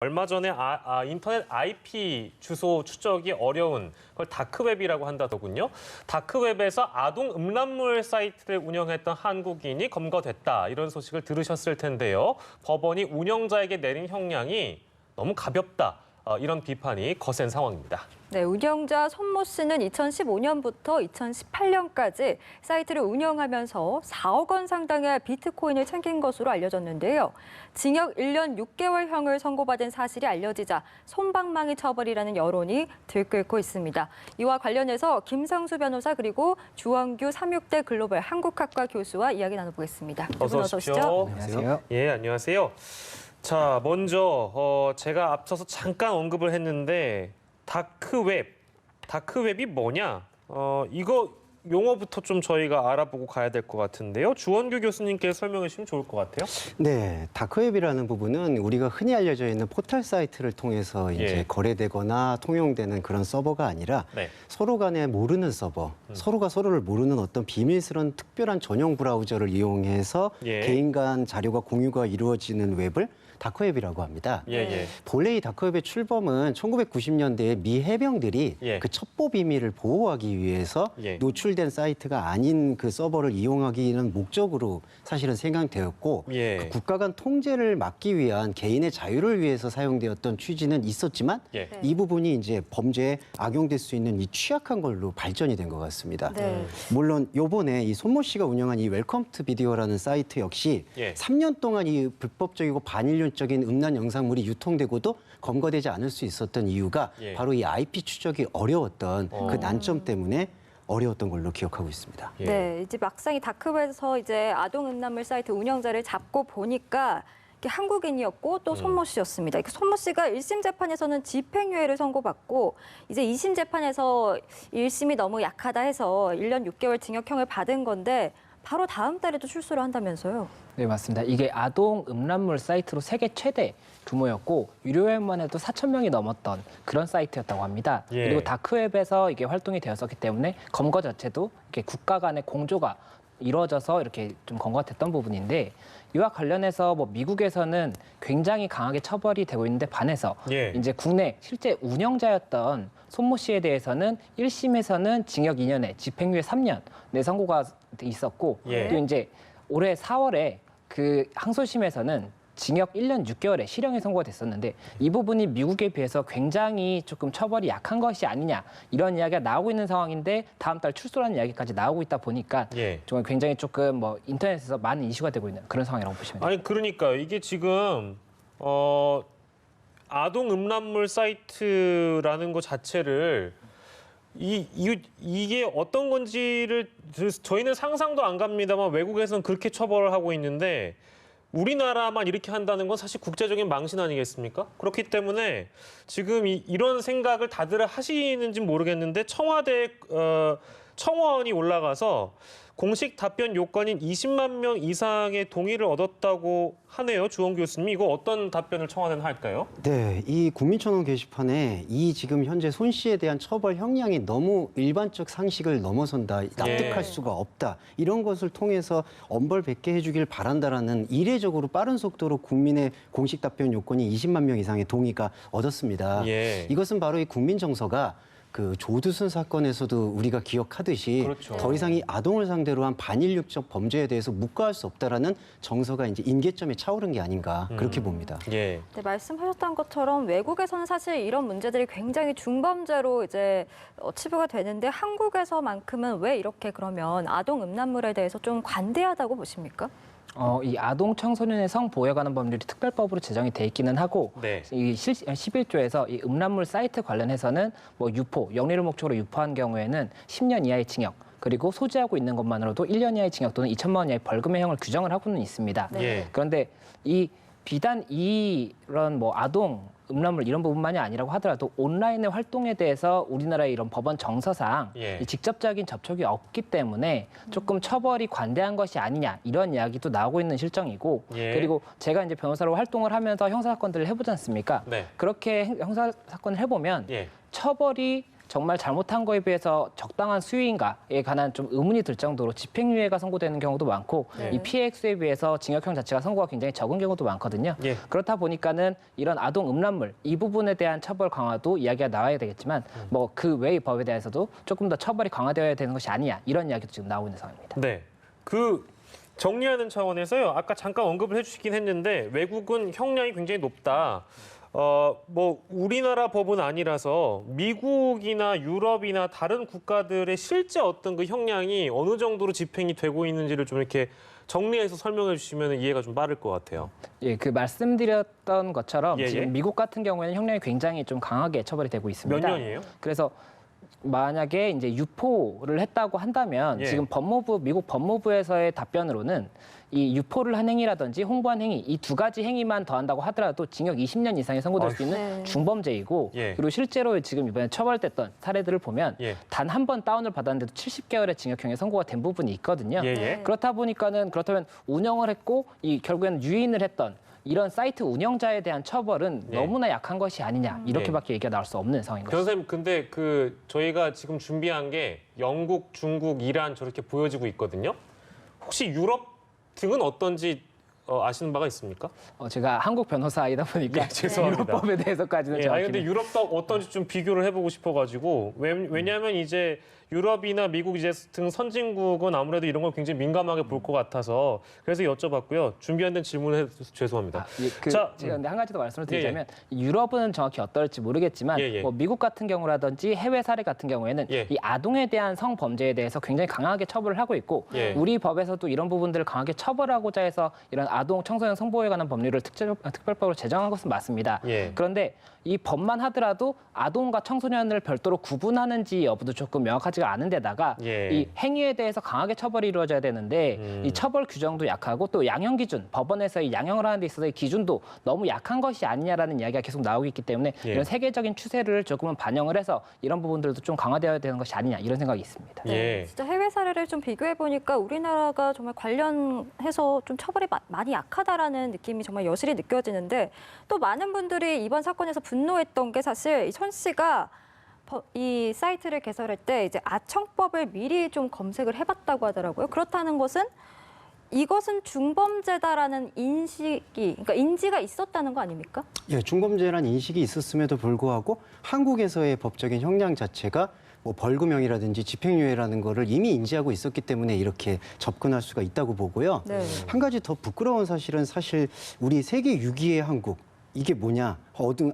얼마 전에 인터넷 IP 주소 추적이 어려운 걸 다크웹이라고 한다더군요. 다크웹에서 아동 음란물 사이트를 운영했던 한국인이 검거됐다. 이런 소식을 들으셨을 텐데요. 법원이 운영자에게 내린 형량이 너무 가볍다. 이런 비판이 거센 상황입니다. 네, 운영자 손모 씨는 2015년부터 2018년까지 사이트를 운영하면서 4억 원 상당의 비트코인을 챙긴 것으로 알려졌는데요. 징역 1년 6개월형을 선고받은 사실이 알려지자 솜방망이 처벌이라는 여론이 들끓고 있습니다. 이와 관련해서 김상수 변호사 그리고 주원규 삼육대 글로벌 한국학과 교수와 이야기 나눠보겠습니다. 두 분 어서 오시죠. 안녕하세요. 예, 안녕하세요. 자, 먼저 제가 앞서서 잠깐 언급을 했는데 다크웹이 뭐냐? 이거 용어부터 좀 저희가 알아보고 가야 될 것 같은데요. 주원규 교수님께 설명해 주시면 좋을 것 같아요. 네, 다크웹이라는 부분은 우리가 흔히 알려져 있는 포털 사이트를 통해서 이제 거래되거나 통용되는 그런 서버가 아니라 서로 간에 모르는 서버, 서로가 서로를 모르는 어떤 비밀스러운 특별한 전용 브라우저를 이용해서 개인 간 자료가 공유가 이루어지는 웹을 다크웹이라고 합니다. 본래 이 다크웹의 출범은 1990년대에 미 해병들이 그 첩보 비밀을 보호하기 위해서 노출된 사이트가 아닌 그 서버를 이용하기는 목적으로 사실은 생각되었고 그 국가 간 통제를 막기 위한 개인의 자유를 위해서 사용되었던 취지는 있었지만 이 부분이 이제 범죄에 악용될 수 있는 이 취약한 걸로 발전이 된 것 같습니다. 물론 요번에 이 손모 씨가 운영한 이 웰컴 투 비디오라는 사이트 역시 3년 동안 이 불법적이고 반인륜 적인 음란 영상물이 유통되고도 검거되지 않을 수 있었던 이유가 바로 이 IP 추적이 어려웠던 그 난점 때문에 어려웠던 걸로 기억하고 있습니다. 네, 이제 막상 이 다크웹에서 이제 아동 음란물 사이트 운영자를 잡고 보니까 한국인이었고 또 손모 씨였습니다. 손모 씨가 1심 재판에서는 집행유예를 선고받고 이제 2심 재판에서 1심이 너무 약하다 해서 1년 6개월 징역형을 받은 건데 바로 다음 달에도 출소를 한다면서요. 네, 맞습니다. 이게 아동 음란물 사이트로 세계 최대 규모였고 유료회원만 해도 4,000명이 넘었던 그런 사이트였다고 합니다. 그리고 다크웹에서 이게 활동이 되었었기 때문에 검거 자체도 이렇게 국가 간의 공조가 이루어져서 이렇게 좀 검거가 됐던 부분인데 이와 관련해서 뭐 미국에서는 굉장히 강하게 처벌이 되고 있는데 반해서 이제 국내 실제 운영자였던 손모 씨에 대해서는 1심에서는 징역 2년에 집행유예 3년 내 선고가 있었고 또 이제 올해 4월에 그 항소심에서는 징역 1년 6개월의 실형이 선고가 됐었는데 이 부분이 미국에 비해서 굉장히 조금 처벌이 약한 것이 아니냐 이런 이야기가 나오고 있는 상황인데 다음 달 출소라는 이야기까지 나오고 있다 보니까 정말 굉장히 조금 뭐 인터넷에서 많은 이슈가 되고 있는 그런 상황이라고 보시면 됩니다. 아니 그러니까 이게 지금 아동 음란물 사이트라는 것 자체를 이게 어떤 건지를 저희는 상상도 안 갑니다만 외국에서는 그렇게 처벌을 하고 있는데 우리나라만 이렇게 한다는 건 사실 국제적인 망신 아니겠습니까? 그렇기 때문에 지금 이런 생각을 다들 하시는지 모르겠는데 청와대 청원이 올라가서 공식 답변 요건인 20만 명 이상의 동의를 얻었다고 하네요. 주원규 교수님. 이거 어떤 답변을 청와대는 할까요? 네, 이 국민청원 게시판에 이 지금 현재 손 씨에 대한 처벌 형량이 너무 일반적 상식을 넘어선다, 납득할 수가 없다. 이런 것을 통해서 엄벌100개 해주길 바란다라는 이례적으로 빠른 속도로 국민의 공식 답변 요건이 20만 명 이상의 동의가 얻었습니다. 이것은 바로 이 국민정서가 그 조두순 사건에서도 우리가 기억하듯이 더 이상 이 아동을 상대로 한 반인륜적 범죄에 대해서 묵과할 수 없다라는 정서가 이제 임계점에 차오른 게 아닌가 그렇게 봅니다. 네, 말씀하셨던 것처럼 외국에서는 사실 이런 문제들이 굉장히 중범죄로 이제 치부가 되는데 한국에서만큼은 왜 이렇게 그러면 아동 음란물에 대해서 좀 관대하다고 보십니까? 이 아동 청소년의 성보호에 관한 법률이 특별법으로 제정이 돼 있기는 하고 이 11조에서 이 음란물 사이트 관련해서는 뭐 유포, 영리를 목적으로 유포한 경우에는 10년 이하의 징역 그리고 소지하고 있는 것만으로도 1년 이하의 징역 또는 2천만 원 이하의 벌금의 형을 규정을 하고는 있습니다. 그런데 이 비단 이런 뭐 아동 음란물 이런 부분만이 아니라고 하더라도 온라인의 활동에 대해서 우리나라의 이런 법원 정서상 이 직접적인 접촉이 없기 때문에 조금 처벌이 관대한 것이 아니냐 이런 이야기도 나오고 있는 실정이고 그리고 제가 이제 변호사로 활동을 하면서 형사 사건들을 해보지 않습니까? 그렇게 형사 사건을 해보면 처벌이 정말 잘못한 거에 비해서 적당한 수위인가에 관한 좀 의문이 들 정도로 집행유예가 선고되는 경우도 많고 네. 이 피해 액수에 비해서 징역형 자체가 선고가 굉장히 적은 경우도 많거든요. 예. 그렇다 보니까는 이런 아동 음란물 이 부분에 대한 처벌 강화도 이야기가 나와야 되겠지만 뭐 그 외의 법에 대해서도 조금 더 처벌이 강화되어야 되는 것이 아니냐 이런 이야기도 지금 나오고 있는 상황입니다. 네. 그 정리하는 차원에서요. 아까 잠깐 언급을 해주시긴 했는데 외국은 형량이 굉장히 높다. 뭐 우리나라 법은 아니라서 미국이나 유럽이나 다른 국가들의 실제 어떤 그 형량이 어느 정도로 집행이 되고 있는지를 좀 이렇게 정리해서 설명해 주시면 이해가 좀 빠를 것 같아요. 예, 그 말씀드렸던 것처럼 예, 예. 지금 미국 같은 경우에는 형량이 굉장히 좀 강하게 처벌이 되고 있습니다. 몇 년이에요? 그래서 만약에 이제 유포를 했다고 한다면 예. 지금 미국 법무부에서의 답변으로는 이 유포를 한 행위라든지 홍보한 행위 이 두 가지 행위만 더한다고 하더라도 징역 20년 이상이 선고될 수 있는 네. 중범죄이고 예. 그리고 실제로 지금 이번에 처벌됐던 사례들을 보면 예. 단 한 번 다운을 받았는데도 70개월의 징역형이 선고가 된 부분이 있거든요. 예, 예. 네. 그렇다면 운영을 했고 이 결국에는 유인을 했던 이런 사이트 운영자에 대한 처벌은 예. 너무나 약한 것이 아니냐 이렇게밖에 얘기가 나올 수 없는 상황인 것입니다. 변호사님, 근데 그 저희가 지금 준비한 게 영국, 중국, 이란 저렇게 보여지고 있거든요. 혹시 유럽 등은 어떤지 아시는 바가 있습니까? 제가 한국 변호사이다 보니까 예, 죄송합니다. 유럽법에 대해서까지는 예, 아니 정확히 근데 유럽도 어떤지 좀 비교를 해보고 싶어가지고 왜냐하면 이제 유럽이나 미국 이제 등 선진국은 아무래도 이런 걸 굉장히 민감하게 볼 것 같아서 그래서 여쭤봤고요. 준비 안 된 질문을 해서 죄송합니다. 제가 근데 한 가지 더 말씀을 드리자면 유럽은 정확히 어떨지 모르겠지만 예, 예. 뭐 미국 같은 경우라든지 해외 사례 같은 경우에는 예. 이 아동에 대한 성범죄에 대해서 굉장히 강하게 처벌을 하고 있고 예. 우리 법에서도 이런 부분들을 강하게 처벌하고자 해서 이런 아동 청소년 성보호에 관한 법률을 특별법으로 제정한 것은 맞습니다. 예. 그런데 이 법만 하더라도 아동과 청소년을 별도로 구분하는지 여부도 조금 명확하지가 않은 데다가 예. 이 행위에 대해서 강하게 처벌이 이루어져야 되는데 이 처벌 규정도 약하고 또 양형 기준, 법원에서 이 양형을 하는 데 있어서의 기준도 너무 약한 것이 아니냐라는 이야기가 계속 나오고 있기 때문에 예. 이런 세계적인 추세를 조금은 반영을 해서 이런 부분들도 좀 강화되어야 되는 것이 아니냐 이런 생각이 있습니다. 예. 진짜 해외 사례를 좀 비교해 보니까 우리나라가 정말 관련해서 좀 처벌이 많이 약하다라는 느낌이 정말 여실히 느껴지는데 또 많은 분들이 이번 사건에서 분노했던 게 사실 천 씨가 이 사이트를 개설할 때 이제 아청법을 미리 좀 검색을 해봤다고 하더라고요. 그렇다는 것은 이것은 중범죄다라는 그러니까 인지가 있었다는 거 아닙니까? 예, 중범죄라는 인식이 있었음에도 불구하고 한국에서의 법적인 형량 자체가 뭐 벌금형이라든지 집행유예라는 거를 이미 인지하고 있었기 때문에 이렇게 접근할 수가 있다고 보고요. 네. 한 가지 더 부끄러운 사실은 사실 우리 세계 6위의 한국 이게 뭐냐?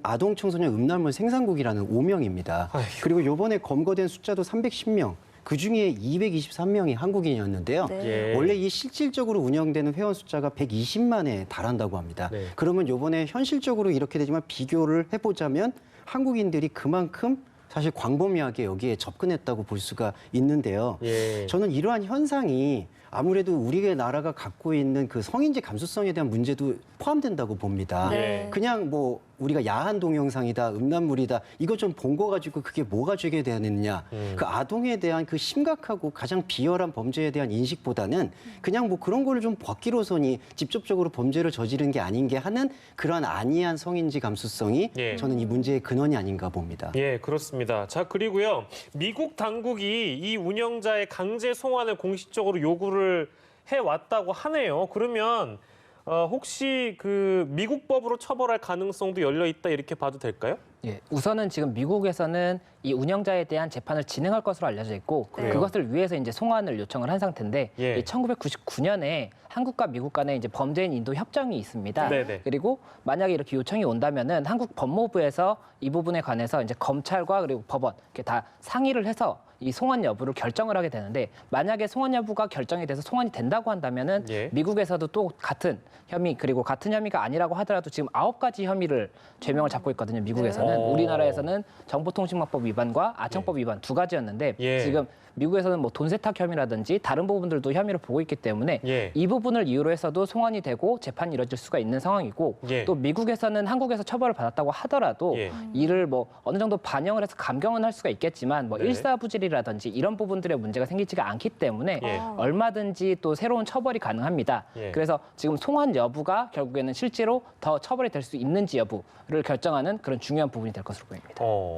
아동 청소년 음란물 생산국이라는 오명입니다. 그리고 이번에 검거된 숫자도 310명. 그중에 223명이 한국인이었는데요. 네. 예. 원래 이 실질적으로 운영되는 회원 숫자가 120만에 달한다고 합니다. 네. 그러면 이번에 현실적으로 이렇게 되지만 비교를 해보자면 한국인들이 그만큼 사실 광범위하게 여기에 접근했다고 볼 수가 있는데요. 예. 저는 이러한 현상이 아무래도 우리의 나라가 갖고 있는 그 성인지 감수성에 대한 문제도 포함된다고 봅니다. 네. 그냥 뭐 우리가 야한 동영상이다, 음란물이다 이거 좀 본 거 가지고 그게 뭐가 죄게 되느냐. 그 아동에 대한 그 심각하고 가장 비열한 범죄에 대한 인식보다는 그냥 뭐 그런 거를 좀 벗기로서니 직접적으로 범죄를 저지른 게 아닌 게 하는 그러한 안이한 성인지 감수성이 예. 저는 이 문제의 근원이 아닌가 봅니다. 예, 그렇습니다. 자, 그리고요. 미국 당국이 이 운영자의 강제 송환을 공식적으로 요구를 해왔다고 하네요. 그러면 혹시 그 미국 법으로 처벌할 가능성도 열려 있다 이렇게 봐도 될까요? 예, 우선은 지금 미국에서는 이 운영자에 대한 재판을 진행할 것으로 알려져 있고 그래요? 그것을 위해서 이제 송환을 요청을 한 상태인데 예. 1999년에 한국과 미국 간에 이제 범죄인 인도 협정이 있습니다. 네네. 그리고 만약에 이렇게 요청이 온다면은 한국 법무부에서 이 부분에 관해서 이제 검찰과 그리고 법원 이렇게 다 상의를 해서 이 송환 여부를 결정을 하게 되는데 만약에 송환 여부가 결정이 돼서 송환이 된다고 한다면은 예. 미국에서도 또 같은 혐의 그리고 같은 혐의가 아니라고 하더라도 지금 9가지 혐의를 죄명을 잡고 있거든요. 미국에서는 네. 우리나라에서는 정보통신망법 위반과 아청법 위반 2가지였는데 예. 지금 미국에서는 뭐 돈 세탁 혐의라든지 다른 부분들도 혐의를 보고 있기 때문에 예. 이 부분을 이유로 해서도 송환이 되고 재판이 이뤄질 수가 있는 상황이고 예. 또 미국에서는 한국에서 처벌을 받았다고 하더라도 예. 이를 뭐 어느 정도 반영을 해서 감경은 할 수가 있겠지만 뭐 네. 일사부질이 모델이라든지 이런 부분들의 문제가 생기지가 않기 때문에 예. 얼마든지 또 새로운 처벌이 가능합니다. 예. 그래서 지금 송환 여부가 결국에는 실제로 더 처벌이 될 수 있는지 여부를 결정하는 그런 중요한 부분이 될 것으로 보입니다.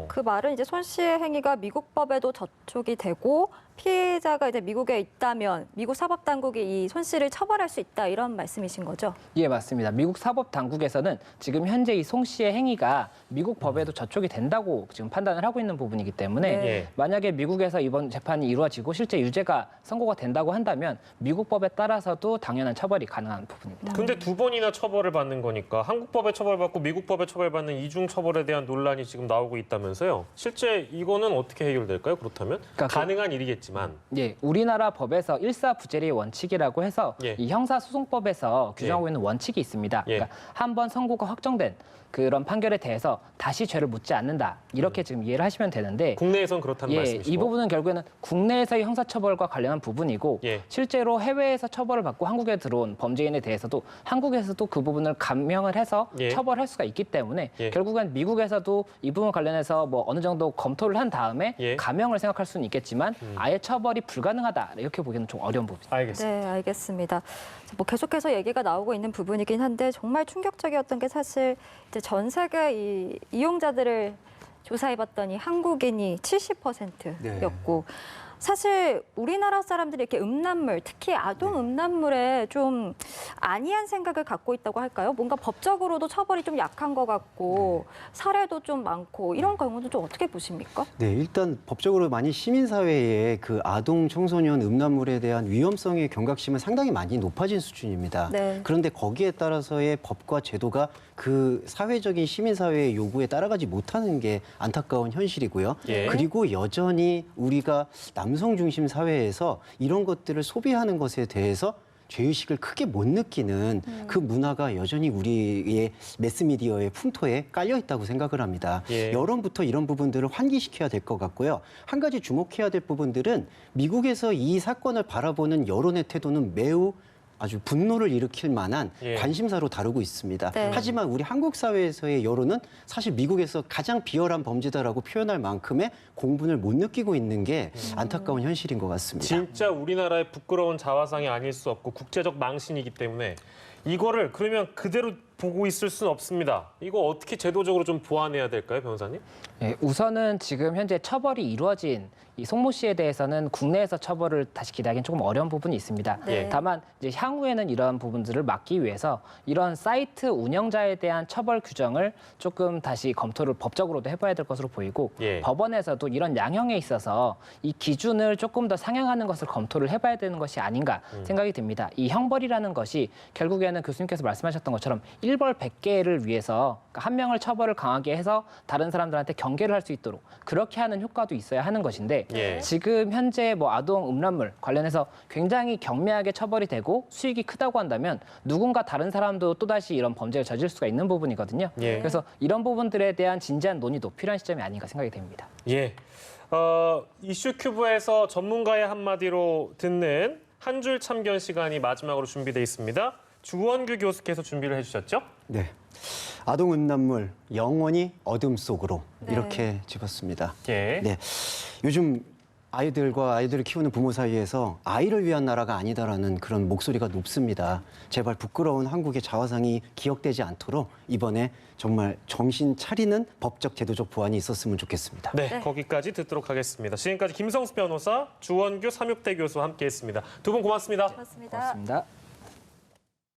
그 말은 이제 손 씨의 행위가 미국 법에도 저촉이 되고 피해자가 이제 미국에 있다면 미국 사법 당국이 이 손 씨를 처벌할 수 있다 이런 말씀이신 거죠? 예, 맞습니다. 미국 사법 당국에서는 지금 현재 이 송 씨의 행위가 미국 법에도 저촉이 된다고 지금 판단을 하고 있는 부분이기 때문에 네. 예. 만약에 미국에서 이번 재판이 이루어지고 실제 유죄가 선고가 된다고 한다면 미국 법에 따라서도 당연한 처벌이 가능한 부분입니다. 근데 두 번이나 처벌을 받는 거니까 한국 법에 처벌받고 미국 법에 처벌받는 이중 처벌에 대한 논란이 지금 나오고 있다면서요. 실제 이거는 어떻게 해결될까요? 그렇다면 그러니까 가능한 일이겠지만. 예, 우리나라 법에서 일사부재리의 원칙이라고 해서 예. 이 형사소송법에서 규정하고 있는 원칙이 있습니다. 예. 그러니까 한 번 선고가 확정된 그런 판결에 대해서 다시 죄를 묻지 않는다. 이렇게 지금 이해를 하시면 되는데 국내에선 그렇다는 예, 말씀이시고. 이 부분은 결국에는 국내에서의 형사처벌과 관련한 부분이고 예. 실제로 해외에서 처벌을 받고 한국에 들어온 범죄인에 대해서도 한국에서도 그 부분을 감형을 해서 예. 처벌할 수가 있기 때문에 예. 결국엔 미국에서도 이 부분 관련해서 뭐 어느 정도 검토를 한 다음에 예. 감형을 생각할 수는 있겠지만 아예 처벌이 불가능하다 이렇게 보기에는 좀 어려운 부분입니다. 알겠습니다. 네, 알겠습니다. 뭐 계속해서 얘기가 나오고 있는 부분이긴 한데 정말 충격적이었던 게 사실 이제 전 세계 이 이용자들을 조사해봤더니 한국인이 70%였고 사실 우리나라 사람들이 이렇게 음란물, 특히 아동 음란물에 좀 안이한 생각을 갖고 있다고 할까요? 뭔가 법적으로도 처벌이 좀 약한 것 같고 사례도 좀 많고 이런 경우는 좀 어떻게 보십니까? 네, 일단 법적으로 많이 시민사회에 그 아동, 청소년 음란물에 대한 위험성의 경각심은 상당히 많이 높아진 수준입니다. 네. 그런데 거기에 따라서의 법과 제도가 그 사회적인 시민사회의 요구에 따라가지 못하는 게 안타까운 현실이고요. 예. 그리고 여전히 우리가 남성 중심 사회에서 이런 것들을 소비하는 것에 대해서 죄의식을 크게 못 느끼는 그 문화가 여전히 우리의 매스미디어의 풍토에 깔려 있다고 생각을 합니다. 예. 여론부터 이런 부분들을 환기시켜야 될 것 같고요. 한 가지 주목해야 될 부분들은 미국에서 이 사건을 바라보는 여론의 태도는 매우 아주 분노를 일으킬 만한 예. 관심사로 다루고 있습니다. 네. 하지만 우리 한국 사회에서의 여론은 사실 미국에서 가장 비열한 범죄다라고 표현할 만큼의 공분을 못 느끼고 있는 게 안타까운 현실인 것 같습니다. 진짜 우리나라의 부끄러운 자화상이 아닐 수 없고 국제적 망신이기 때문에 이거를 그러면 그대로 보고 있을 수는 없습니다. 이거 어떻게 제도적으로 좀 보완해야 될까요, 변호사님? 예, 우선은 지금 현재 처벌이 이루어진 이 송모 씨에 대해서는 국내에서 처벌을 다시 기대하기는 조금 어려운 부분이 있습니다. 네. 다만 이제 향후에는 이러한 부분들을 막기 위해서 이런 사이트 운영자에 대한 처벌 규정을 조금 다시 검토를 법적으로도 해봐야 될 것으로 보이고 예. 법원에서도 이런 양형에 있어서 이 기준을 조금 더 상향하는 것을 검토를 해봐야 되는 것이 아닌가 생각이 듭니다. 이 형벌이라는 것이 결국에는 교수님께서 말씀하셨던 것처럼 일벌 100개를 위해서 그러니까 한 명을 처벌을 강하게 해서 다른 사람들한테 경계를 할 수 있도록 그렇게 하는 효과도 있어야 하는 것인데 예. 지금 현재 뭐 아동 음란물 관련해서 굉장히 경미하게 처벌이 되고 수익이 크다고 한다면 누군가 다른 사람도 또다시 이런 범죄를 저질 수가 있는 부분이거든요. 예. 그래서 이런 부분들에 대한 진지한 논의도 필요한 시점이 아닌가 생각이 됩니다. 예. 이슈큐브에서 전문가의 한마디로 듣는 한 줄 참견 시간이 마지막으로 준비되어 있습니다. 주원규 교수께서 준비를 해주셨죠? 네. 아동 음란물 영원히 어둠 속으로 네. 이렇게 집었습니다. 예. 네. 요즘 아이들과 아이들을 키우는 부모 사이에서 아이를 위한 나라가 아니다라는 그런 목소리가 높습니다. 제발 부끄러운 한국의 자화상이 기억되지 않도록 이번에 정말 정신 차리는 법적 제도적 보완이 있었으면 좋겠습니다. 네, 네. 거기까지 듣도록 하겠습니다. 지금까지 김성수 변호사, 주원규 삼육대 교수와 함께했습니다. 두 분 고맙습니다. 고맙습니다. 고맙습니다.